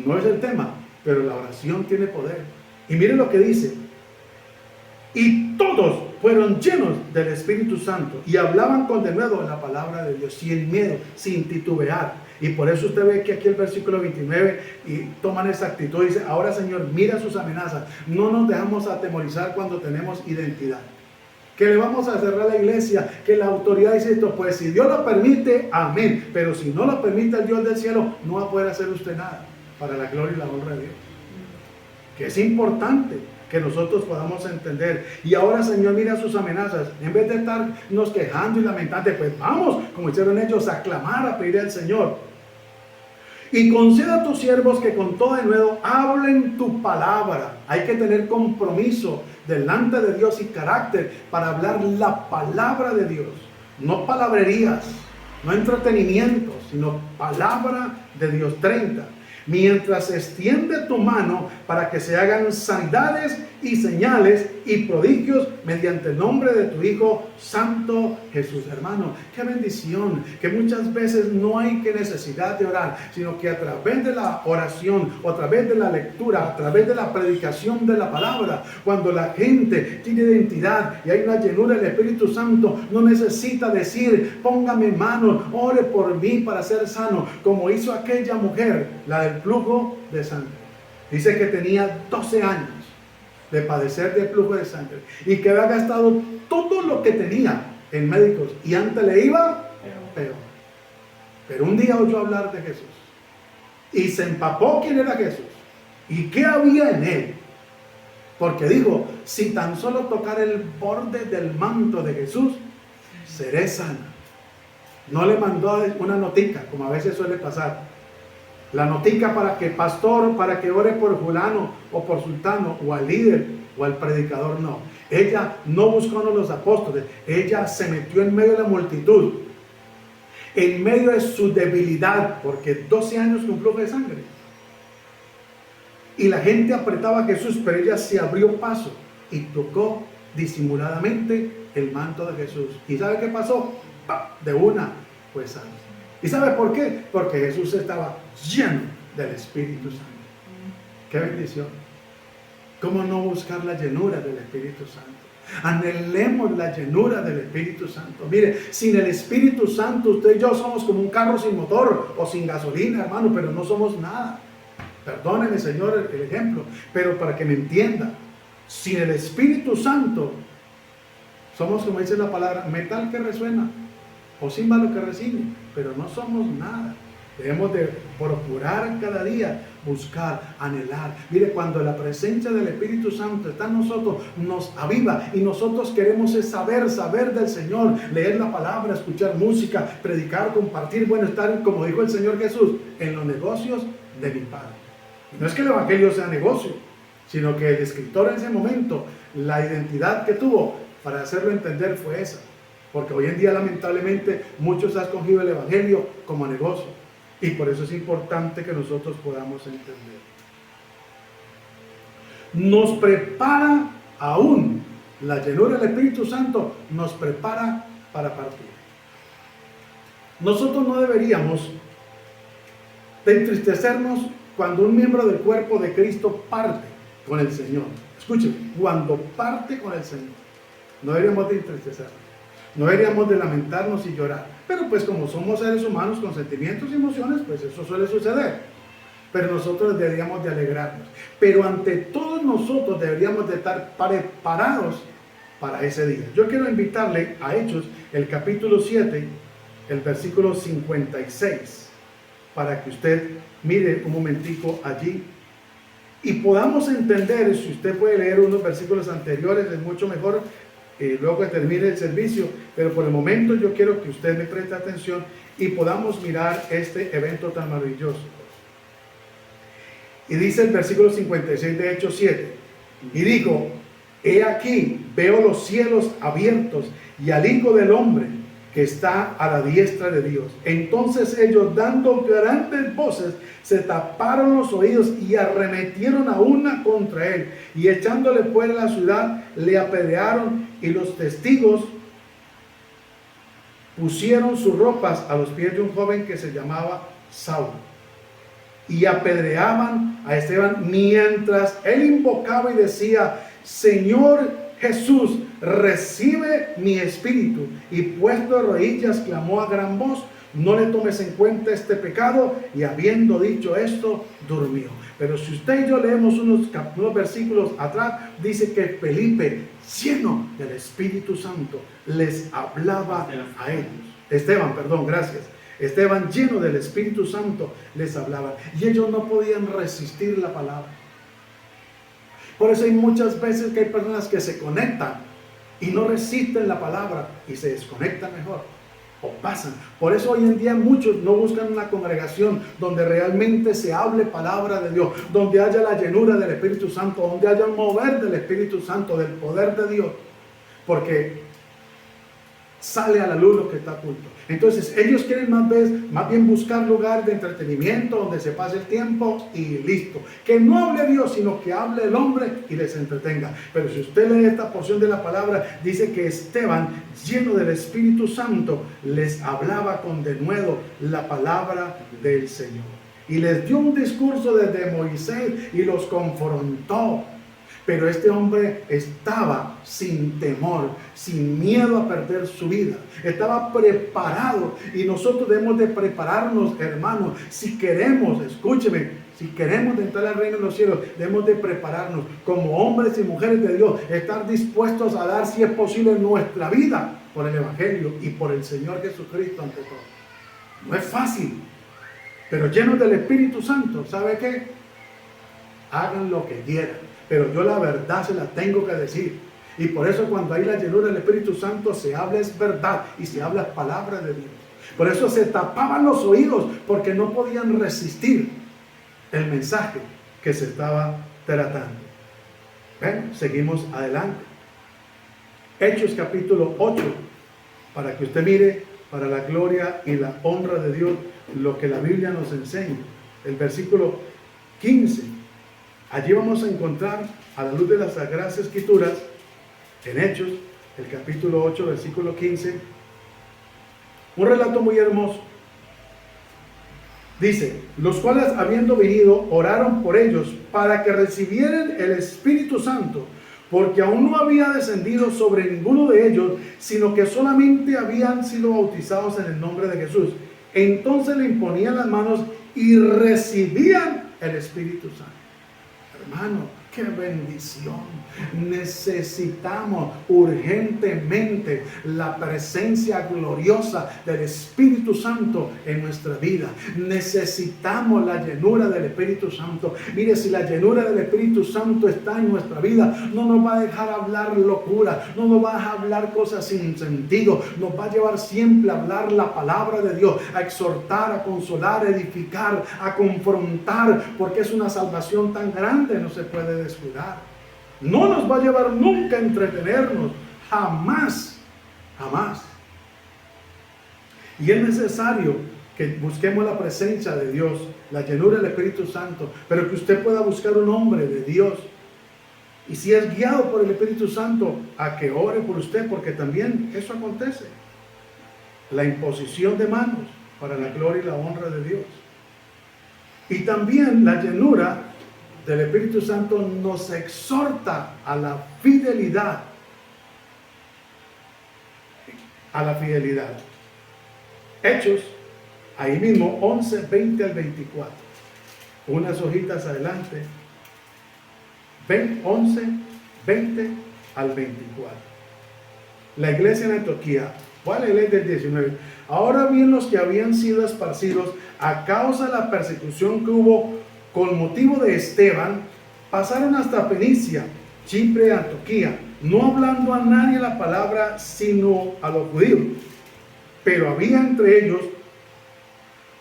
No es el tema, pero la oración tiene poder. Y mire lo que dice: y todos fueron llenos del Espíritu Santo y hablaban con denuedo la palabra de Dios, sin miedo, sin titubear. Y por eso usted ve que aquí el versículo 29 y toman esa actitud y dice: ahora, Señor, mira sus amenazas. No nos dejamos atemorizar cuando tenemos identidad. Que le vamos a cerrar la iglesia, que la autoridad dice esto, pues si Dios lo permite, amén. Pero si no lo permite el Dios del cielo, no va a poder hacer usted nada para la gloria y la honra de Dios. Que es importante que nosotros podamos entender. Y ahora, Señor, mira sus amenazas. En vez de estarnos quejando y lamentando, pues vamos, como hicieron ellos, a clamar, a pedir al Señor. Y conceda a tus siervos que con todo denuedo hablen tu palabra. Hay que tener compromiso delante de Dios y carácter para hablar la palabra de Dios. No palabrerías, no entretenimientos, sino palabra de Dios. 30. Mientras extiende tu mano para que se hagan sanidades y señales y prodigios mediante el nombre de tu Hijo Santo Jesús. Hermano, qué bendición, que muchas veces no hay que necesidad de orar, sino que a través de la oración, o a través de la lectura, a través de la predicación de la palabra, cuando la gente tiene identidad y hay una llenura del Espíritu Santo, no necesita decir: póngame manos, ore por mí para ser sano, como hizo aquella mujer, la del flujo de sangre. Dice que tenía 12 años de padecer de flujo de sangre y que había gastado todo lo que tenía en médicos y antes le iba peor. Pero un día oyó hablar de Jesús y se empapó quién era Jesús y qué había en él, porque dijo: si tan solo tocar el borde del manto de Jesús, seré sana. No le mandó una notica, como a veces suele pasar. La notica para que pastor, para que ore por fulano o por sultano o al líder o al predicador, no. Ella no buscó a los apóstoles, ella se metió en medio de la multitud, en medio de su debilidad, porque 12 años con flujo de sangre. Y la gente apretaba a Jesús, pero ella se abrió paso y tocó disimuladamente el manto de Jesús. ¿Y sabe qué pasó? De una fue sana. ¿Y sabe por qué? Porque Jesús estaba lleno del Espíritu Santo. ¡Qué bendición! ¿Cómo no buscar la llenura del Espíritu Santo? Anhelemos la llenura del Espíritu Santo. Mire, sin el Espíritu Santo, usted y yo somos como un carro sin motor o sin gasolina, hermano, pero no somos nada. Perdóneme, Señor, el ejemplo, pero para que me entienda, sin el Espíritu Santo, somos, como dice la palabra, metal que resuena o címbalo que recibe, pero no somos nada. Debemos de procurar cada día, buscar, anhelar. Mire, cuando la presencia del Espíritu Santo está en nosotros, nos aviva y nosotros queremos es saber del Señor, leer la palabra, escuchar música, predicar, compartir, bueno, estar, como dijo el Señor Jesús, en los negocios de mi Padre. Y no es que el Evangelio sea negocio, sino que el escritor en ese momento, la identidad que tuvo para hacerlo entender fue esa. Porque hoy en día, lamentablemente, muchos han cogido el Evangelio como negocio. Y por eso es importante que nosotros podamos entender. nos prepara aún. La llenura del Espíritu Santo nos prepara para partir. Nosotros no deberíamos de entristecernos cuando un miembro del cuerpo de Cristo parte con el Señor. Escuchen, cuando parte con el Señor, no deberíamos de entristecernos, no deberíamos de lamentarnos y llorar. Pero pues como somos seres humanos con sentimientos y emociones, pues eso suele suceder. Pero nosotros deberíamos de alegrarnos. Pero ante todos nosotros deberíamos de estar preparados para ese día. Yo quiero invitarle a Hechos, el capítulo 7, el versículo 56, para que usted mire un momentico allí y podamos entender. Si usted puede leer unos versículos anteriores, es mucho mejor luego que termine el servicio, pero por el momento yo quiero que usted me preste atención y podamos mirar este evento tan maravilloso. Y dice el versículo 56 de Hechos 7, y dijo: he aquí, veo los cielos abiertos y al Hijo del Hombre que está a la diestra de Dios. Entonces ellos, dando grandes voces, se taparon los oídos y arremetieron a una contra él, y echándole fuera de la ciudad, le apedrearon, y los testigos pusieron sus ropas a los pies de un joven que se llamaba Saulo, y apedreaban a Esteban mientras él invocaba y decía: Señor Jesús, recibe mi espíritu. Y puesto de rodillas clamó a gran voz: no le tomes en cuenta este pecado. Y habiendo dicho esto, durmió. Pero si usted y yo leemos unos versículos atrás, dice que Felipe, lleno del Espíritu Santo, les hablaba a ellos. Esteban, gracias. Esteban, lleno del Espíritu Santo, les hablaba. Y ellos no podían resistir la palabra. Por eso hay muchas veces que hay personas que se conectan y no resisten la palabra y se desconectan mejor o pasan. Por eso hoy en día muchos no buscan una congregación donde realmente se hable palabra de Dios, donde haya la llenura del Espíritu Santo, donde haya un mover del Espíritu Santo, del poder de Dios, porque sale a la luz lo que está oculto. Entonces ellos quieren más bien buscar lugares de entretenimiento donde se pase el tiempo y listo. Que no hable Dios, sino que hable el hombre y les entretenga. Pero si usted lee esta porción de la palabra, dice que Esteban, lleno del Espíritu Santo, les hablaba con denuedo la palabra del Señor. Y les dio un discurso desde Moisés y los confrontó. Pero este hombre estaba sin temor, sin miedo a perder su vida. Estaba preparado, y nosotros debemos de prepararnos, hermanos. Si queremos, escúcheme, si queremos entrar al reino de los cielos, debemos de prepararnos como hombres y mujeres de Dios, estar dispuestos a dar, si es posible, nuestra vida por el Evangelio y por el Señor Jesucristo ante todo. No es fácil, pero llenos del Espíritu Santo, ¿sabe qué? Hagan lo que quieran. Pero yo la verdad se la tengo que decir. Y por eso cuando hay la llenura del Espíritu Santo se habla es verdad y se habla palabra de Dios. Por eso se tapaban los oídos, porque no podían resistir el mensaje que se estaba tratando. Bueno, seguimos adelante. Hechos capítulo 8, para que usted mire, para la gloria y la honra de Dios, lo que la Biblia nos enseña. El versículo 15. Allí vamos a encontrar, a la luz de las Sagradas Escrituras, en Hechos, el capítulo 8, versículo 15, un relato muy hermoso. Dice: los cuales, habiendo venido, oraron por ellos para que recibieran el Espíritu Santo, porque aún no había descendido sobre ninguno de ellos, sino que solamente habían sido bautizados en el nombre de Jesús. Entonces le imponían las manos y recibían el Espíritu Santo. Hermano, qué bendición. Necesitamos urgentemente la presencia gloriosa del Espíritu Santo en nuestra vida. Necesitamos la llenura del Espíritu Santo. Mire, si la llenura del Espíritu Santo está en nuestra vida, no nos va a dejar hablar locura, no nos va a dejar hablar cosas sin sentido, nos va a llevar siempre a hablar la palabra de Dios, a exhortar, a consolar, a edificar, a confrontar, porque es una salvación tan grande, no se puede descuidar. No nos va a llevar nunca a entretenernos, jamás, jamás. Y es necesario que busquemos la presencia de Dios, la llenura del Espíritu Santo, pero que usted pueda buscar un hombre de Dios y si es guiado por el Espíritu Santo, a que ore por usted, porque también eso acontece. La imposición de manos para la gloria y la honra de Dios. Y también la llenura del Espíritu Santo nos exhorta a la fidelidad. A la fidelidad. Hechos, ahí mismo, 11, 20 al 24. Unas hojitas adelante. 11, 20 al 24. La iglesia en Antioquía. Voy a leer del 19. Ahora bien, los que habían sido esparcidos a causa de la persecución que hubo con motivo de Esteban, pasaron hasta Fenicia, Chipre y Antioquía, no hablando a nadie la palabra, sino a los judíos. Pero había entre ellos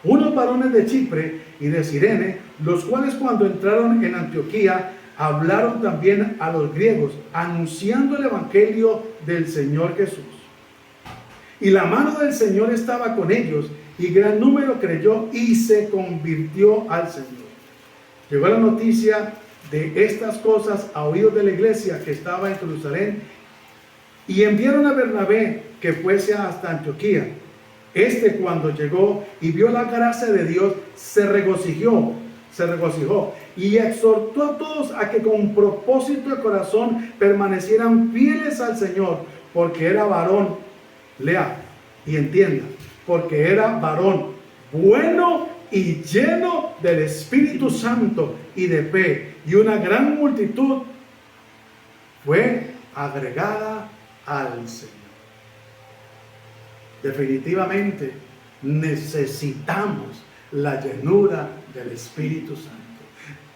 unos varones de Chipre y de Cirene, los cuales cuando entraron en Antioquía, hablaron también a los griegos, anunciando el evangelio del Señor Jesús. Y la mano del Señor estaba con ellos, y gran número creyó y se convirtió al Señor. Llegó la noticia de estas cosas a oídos de la iglesia que estaba en Jerusalén, y enviaron a Bernabé que fuese hasta Antioquía. Este, cuando llegó y vio la gracia de Dios, se regocijó y exhortó a todos a que con propósito de corazón permanecieran fieles al Señor, porque era varón, lea y entienda, porque era varón bueno y lleno del Espíritu Santo y de fe, y una gran multitud fue agregada al Señor. Definitivamente necesitamos la llenura del Espíritu Santo.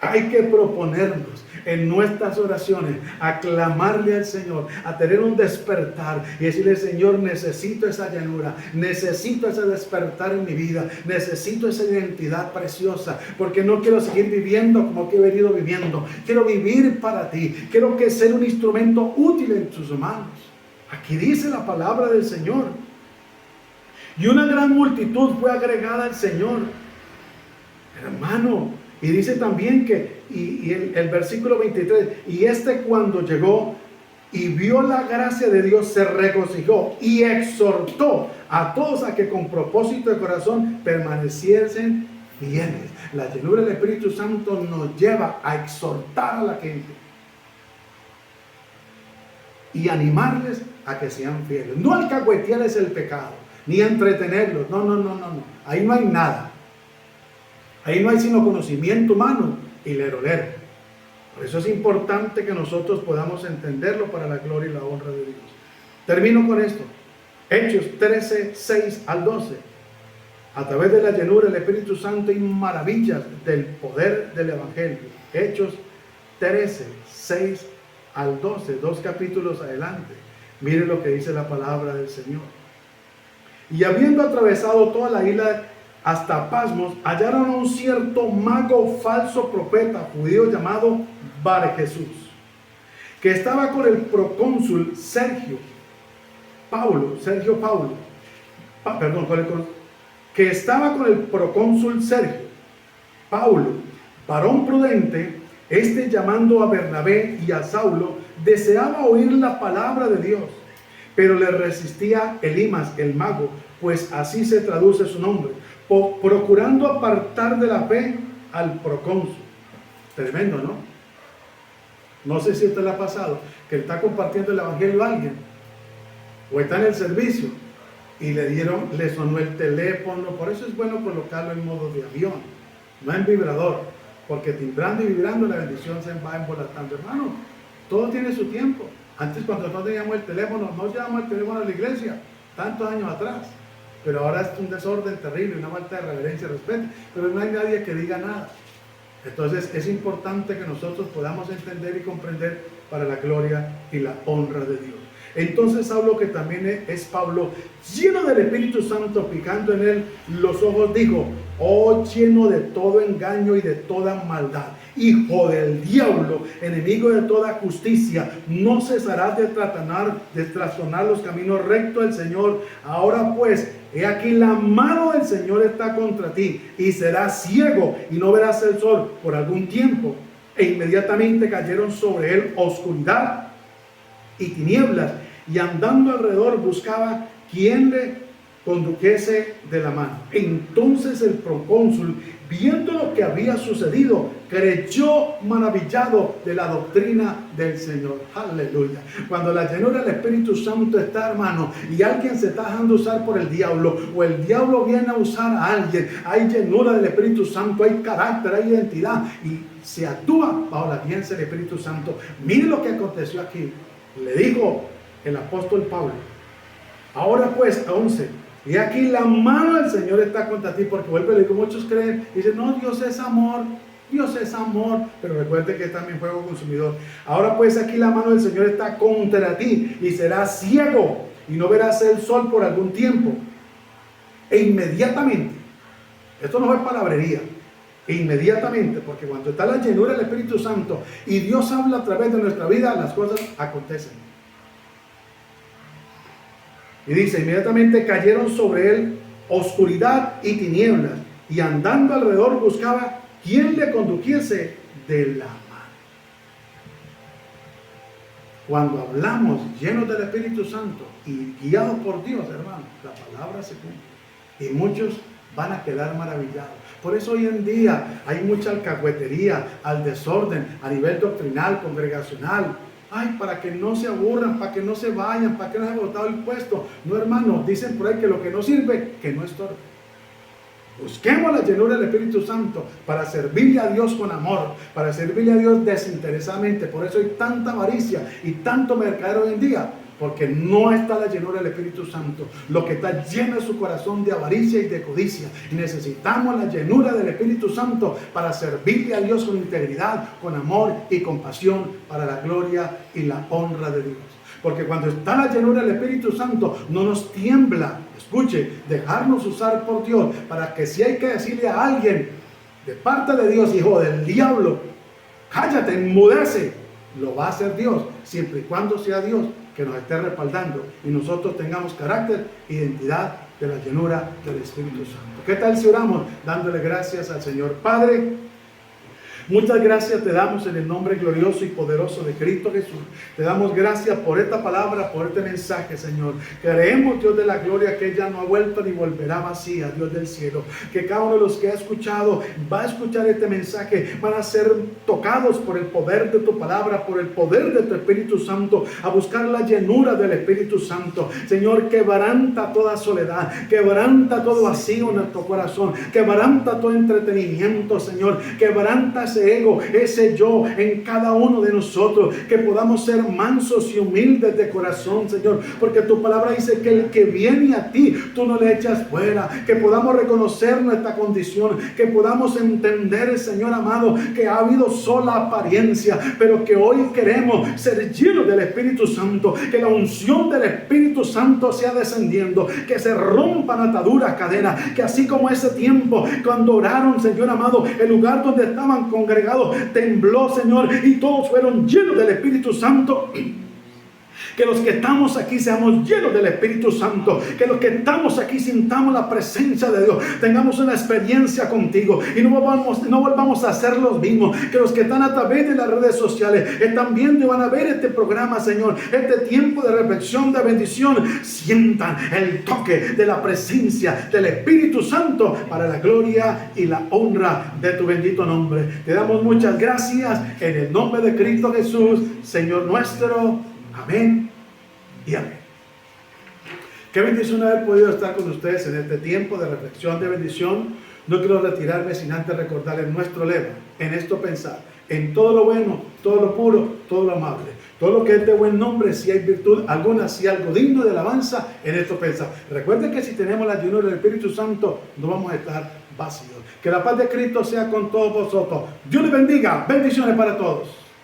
Hay que proponernos en nuestras oraciones a clamarle al Señor, a tener un despertar y decirle: Señor, necesito esa llenura, necesito ese despertar en mi vida, necesito esa identidad preciosa, porque no quiero seguir viviendo como que he venido viviendo. Quiero vivir para ti, quiero que ser un instrumento útil en tus manos. Aquí dice la palabra del Señor. Y una gran multitud fue agregada al Señor. Hermano, y dice también que, y el versículo 23, y este cuando llegó y vio la gracia de Dios, se regocijó y exhortó a todos a que con propósito de corazón permaneciesen fieles. La llenura del Espíritu Santo nos lleva a exhortar a la gente y animarles a que sean fieles. No alcahuetearles el pecado, ni entretenerlos. No. Ahí no hay nada. Ahí no hay sino conocimiento humano y lero. Por eso es importante que nosotros podamos entenderlo para la gloria y la honra de Dios. Termino con esto. Hechos 13, 6 al 12. A través de la llenura del Espíritu Santo y maravillas del poder del Evangelio. Hechos 13, 6 al 12. 2 capítulos adelante. Mire lo que dice la palabra del Señor. Y habiendo atravesado toda la isla hasta Pasmos, hallaron a un cierto mago falso profeta judío llamado Bar Jesús, que estaba con el procónsul que estaba con el procónsul Sergio Paulo, varón prudente. Este, llamando a Bernabé y a Saulo, deseaba oír la palabra de Dios, pero le resistía Elimas el mago, pues así se traduce su nombre, procurando apartar de la fe al procónsul. Tremendo, ¿no? No sé si a usted le ha pasado que está compartiendo el evangelio a alguien, o está en el servicio y le sonó el teléfono. Por eso es bueno colocarlo en modo de avión, no en vibrador, porque timbrando y vibrando la bendición se va embolatando. Hermano, todo tiene su tiempo. Antes, cuando no teníamos el teléfono, no llevábamos el teléfono a la iglesia, tantos años atrás. Pero ahora es un desorden terrible, una falta de reverencia y respeto. Pero no hay nadie que diga nada. Entonces es importante que nosotros podamos entender y comprender para la gloria y la honra de Dios. Entonces Saulo, que también es Pablo, lleno del Espíritu Santo, fijando en él los ojos, dijo: oh, lleno de todo engaño y de toda maldad, hijo del diablo, enemigo de toda justicia, no cesarás de trastornar los caminos rectos del Señor. Ahora pues, he aquí la mano del Señor está contra ti, y serás ciego y no verás el sol por algún tiempo. E inmediatamente cayeron sobre él oscuridad y tinieblas, y andando alrededor buscaba quien le condujese de la mano. Entonces el procónsul, viendo lo que había sucedido, creyó maravillado de la doctrina del Señor. Aleluya. Cuando la llenura del Espíritu Santo está, hermano, y alguien se está dejando usar por el diablo, o el diablo viene a usar a alguien, hay llenura del Espíritu Santo, hay carácter, hay identidad, y se actúa bajo la guianza del Espíritu Santo. Mire lo que aconteció aquí. Le dijo el apóstol Pablo: ahora pues, 11, y aquí la mano del Señor está contra ti, porque vuelve a leer, muchos creen, dicen, no, Dios es amor, Dios es amor, pero recuerde que es también fuego consumidor. Ahora pues aquí la mano del Señor está contra ti, y serás ciego, y no verás el sol por algún tiempo. E inmediatamente, esto no es palabrería, e inmediatamente, porque cuando está la llenura del Espíritu Santo, y Dios habla a través de nuestra vida, las cosas acontecen. Y dice, inmediatamente cayeron sobre él oscuridad y tinieblas, y andando alrededor buscaba quien le condujese de la mano. Cuando hablamos llenos del Espíritu Santo y guiados por Dios, hermano, la palabra se cumple. Y muchos van a quedar maravillados. Por eso hoy en día hay mucha alcahuetería, al desorden a nivel doctrinal, congregacional. Ay, para que no se aburran, para que no se vayan, para que no se haya botado el puesto. No, hermano, dicen por ahí que lo que no sirve, que no estorbe. Busquemos la llenura del Espíritu Santo para servirle a Dios con amor, para servirle a Dios desinteresadamente. Por eso hay tanta avaricia y tanto mercadero hoy en día, porque no está la llenura del Espíritu Santo. Lo que está lleno es su corazón de avaricia y de codicia. Y necesitamos la llenura del Espíritu Santo para servirle a Dios con integridad, con amor y compasión, para la gloria y la honra de Dios. Porque cuando está la llenura del Espíritu Santo, no nos tiembla, escuche, dejarnos usar por Dios, para que si hay que decirle a alguien de parte de Dios, hijo del diablo, cállate, enmudece, lo va a hacer Dios, siempre y cuando sea Dios que nos esté respaldando y nosotros tengamos carácter, identidad de la llenura del Espíritu Santo. ¿Qué tal si oramos dándole gracias al Señor? Padre, muchas gracias te damos en el nombre glorioso y poderoso de Cristo Jesús. Te damos gracias por esta palabra, por este mensaje, Señor. Creemos, Dios de la gloria, que ella no ha vuelto ni volverá vacía, Dios del cielo. Que cada uno de los que ha escuchado, va a escuchar este mensaje, van a ser tocados por el poder de tu palabra, por el poder de tu Espíritu Santo, a buscar la llenura del Espíritu Santo. Señor, quebranta toda soledad, quebranta todo vacío en nuestro corazón, quebranta todo entretenimiento, Señor, quebranta ese ego, ese yo en cada uno de nosotros, que podamos ser mansos y humildes de corazón, Señor, porque tu palabra dice que el que viene a ti, tú no le echas fuera. Que podamos reconocer nuestra condición, que podamos entender, Señor amado, que ha habido sola apariencia, pero que hoy queremos ser llenos del Espíritu Santo, que la unción del Espíritu Santo sea descendiendo, que se rompan ataduras, cadenas, que así como ese tiempo cuando oraron, Señor amado, el lugar donde estaban congregados tembló, Señor, y todos fueron llenos del Espíritu Santo. Que los que estamos aquí seamos llenos del Espíritu Santo. Que los que estamos aquí sintamos la presencia de Dios. Tengamos una experiencia contigo y no volvamos a hacer los mismos. Que los que están a través de las redes sociales están viendo y van a ver este programa, Señor, este tiempo de reflexión, de bendición, sientan el toque de la presencia del Espíritu Santo para la gloria y la honra de tu bendito nombre. Te damos muchas gracias en el nombre de Cristo Jesús, Señor nuestro. Amén y amén. Qué bendición haber podido estar con ustedes en este tiempo de reflexión, de bendición. No quiero retirarme sin antes recordarles nuestro lema: en esto pensar, en todo lo bueno, todo lo puro, todo lo amable, todo lo que es de buen nombre, si hay virtud alguna, si algo digno de alabanza, en esto pensar. Recuerden que si tenemos la llenura del Espíritu Santo, no vamos a estar vacíos. Que la paz de Cristo sea con todos vosotros. Dios les bendiga. Bendiciones para todos.